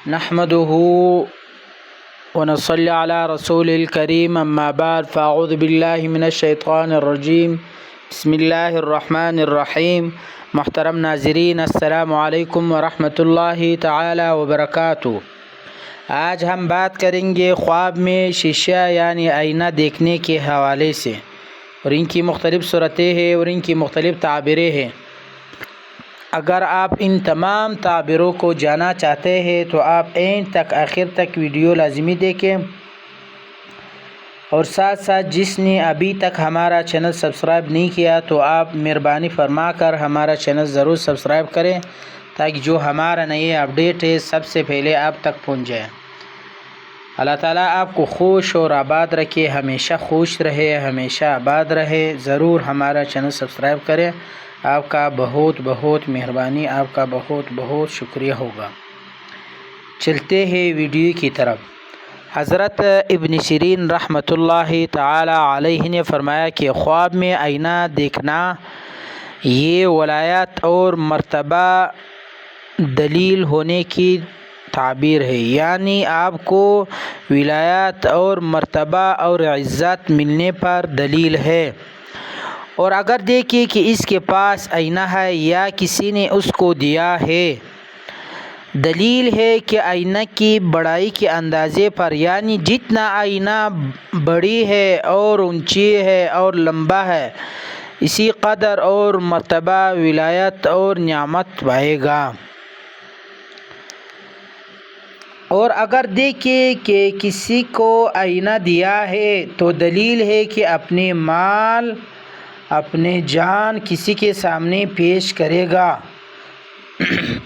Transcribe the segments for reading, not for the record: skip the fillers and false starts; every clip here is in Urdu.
نحمده ونصلي على رسول الكريم أما بعد فأعوذ بالله من الشیطان الرجیم بسم الله الرحمن الرحیم. محترم ناظرین السلام علیکم ورحمۃ اللہ تعالی وبرکاتہ. آج ہم بات کریں گے خواب میں شیشہ یعنی آئینہ دیکھنے کے حوالے سے، اور ان کی مختلف صورتیں ہیں اور ان کی مختلف تعبیریں ہیں. اگر آپ ان تمام تعبیروں کو جاننا چاہتے ہیں تو آپ اینڈ تک آخر تک ویڈیو لازمی دیکھیں، اور ساتھ ساتھ جس نے ابھی تک ہمارا چینل سبسکرائب نہیں کیا تو آپ مہربانی فرما کر ہمارا چینل ضرور سبسکرائب کریں تاکہ جو ہمارا نئے اپڈیٹ ہے سب سے پہلے آپ تک پہنچ جائے. اللہ تعالیٰ آپ کو خوش اور آباد رکھے، ہمیشہ خوش رہے، ہمیشہ آباد رہے. ضرور ہمارا چینل سبسکرائب کریں. آپ کا بہت بہت مہربانی، آپ کا بہت بہت شکریہ ہوگا. چلتے ہیں ویڈیو کی طرف. حضرت ابن سیرین رحمۃ اللہ تعالی علیہ نے فرمایا کہ خواب میں آئینہ دیکھنا یہ ولایت اور مرتبہ دلیل ہونے کی تعبیر ہے، یعنی آپ کو ولایت اور مرتبہ اور عزت ملنے پر دلیل ہے. اور اگر دیکھیں کہ اس کے پاس آئینہ ہے یا کسی نے اس کو دیا ہے، دلیل ہے کہ آئینہ کی بڑائی کے اندازے پر، یعنی جتنا آئینہ بڑی ہے اور اونچی ہے اور لمبا ہے اسی قدر اور مرتبہ ولایت اور نعمت پائے گا. اور اگر دیکھیں کہ کسی کو آئینہ دیا ہے تو دلیل ہے کہ اپنے مال اپنے جان کسی کے سامنے پیش کرے گا.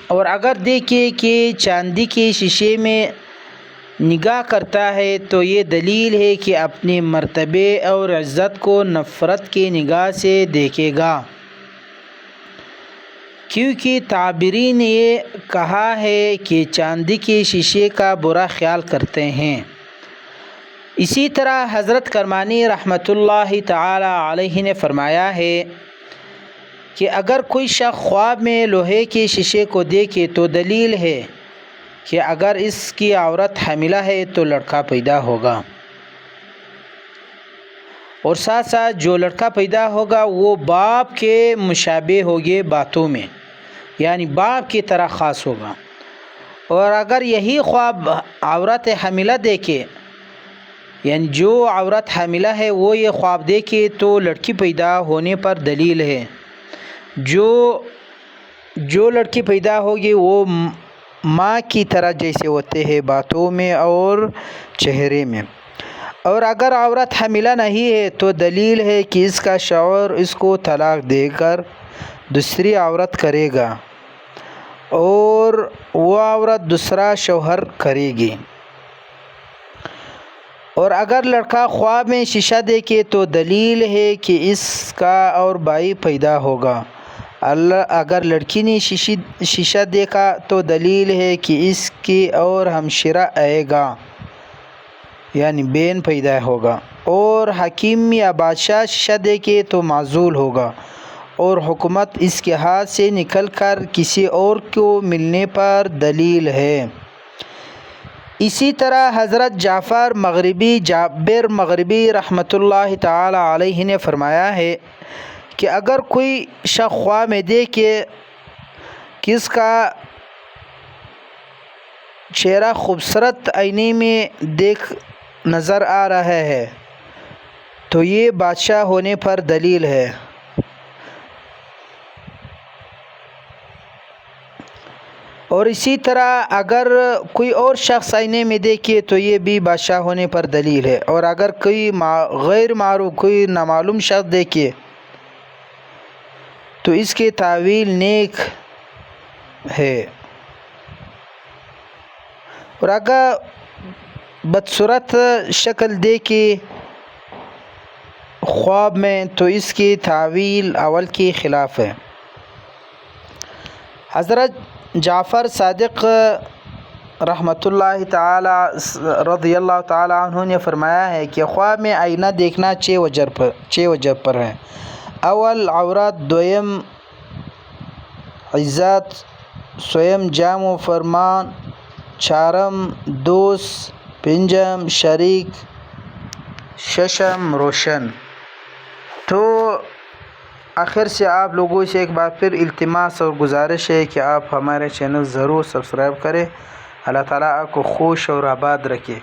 اور اگر دیکھیں کہ چاندی کے شیشے میں نگاہ کرتا ہے تو یہ دلیل ہے کہ اپنے مرتبے اور عزت کو نفرت کی نگاہ سے دیکھے گا، کیونکہ تعبیرین نے یہ کہا ہے کہ چاندی کے شیشے کا برا خیال کرتے ہیں. اسی طرح حضرت کرمانی رحمۃ اللہ تعالی علیہ نے فرمایا ہے کہ اگر کوئی شخص خواب میں لوہے کے شیشے کو دیکھے تو دلیل ہے کہ اگر اس کی عورت حاملہ ہے تو لڑکا پیدا ہوگا، اور ساتھ ساتھ جو لڑکا پیدا ہوگا وہ باپ کے مشابہ ہوگے باتوں میں، یعنی باپ کی طرح خاص ہوگا. اور اگر یہی خواب عورت حاملہ دیکھے، یعنی جو عورت حاملہ ہے وہ یہ خواب دیکھے تو لڑکی پیدا ہونے پر دلیل ہے. جو لڑکی پیدا ہوگی وہ ماں کی طرح جیسے ہوتے ہیں باتوں میں اور چہرے میں. اور اگر عورت حاملہ نہیں ہے تو دلیل ہے کہ اس کا شوہر اس کو طلاق دے کر دوسری عورت کرے گا اور وہ عورت دوسرا شوہر کرے گی. اور اگر لڑکا خواب میں شیشہ دیکھے تو دلیل ہے کہ اس کا اور بھائی پیدا ہوگا. اگر لڑکی نے شیشہ دیکھا تو دلیل ہے کہ اس کی اور ہمشیرہ آئے گا، یعنی بہن پیدا ہوگا. اور حکیم یا بادشاہ شیشہ دیکھے تو معزول ہوگا اور حکومت اس کے ہاتھ سے نکل کر کسی اور کو ملنے پر دلیل ہے. اسی طرح حضرت جابر مغربی رحمۃ اللہ تعالی علیہ نے فرمایا ہے کہ اگر کوئی شخص خواب میں دیکھے کہ اس کا چہرہ خوبصورت آئینے میں دیکھ نظر آ رہا ہے تو یہ بادشاہ ہونے پر دلیل ہے. اور اسی طرح اگر کوئی اور شخص آئینے میں دیکھے تو یہ بھی بادشاہ ہونے پر دلیل ہے. اور اگر کوئی غیر معروف کوئی نامعلوم شخص دیکھے تو اس کی تعویل نیک ہے. اور اگر بدصورت شکل دیکھے خواب میں تو اس کی تعویل اول کے خلاف ہے. حضرت جعفر صادق رحمۃ اللہ تعالی رضی اللہ تعالی عنہ نے فرمایا ہے کہ خواب میں آئینہ دیکھنا 6 وجہ پر ہے. اول عورت، دویم عزت، سویم جام و فرمان، چارم، دوست، پنجم، شریک، ششم، روشن۔ تو آخر سے آپ لوگوں سے ایک بار پھر التماس اور گزارش ہے کہ آپ ہمارے چینل ضرور سبسکرائب کریں۔ اللہ تعالیٰ آپ کو خوش اور آباد رکھے،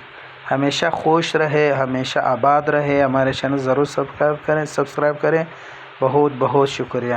ہمیشہ خوش رہے، ہمیشہ آباد رہے۔ ہمارے چینل ضرور سبسکرائب کریں۔ بہت بہت شکریہ۔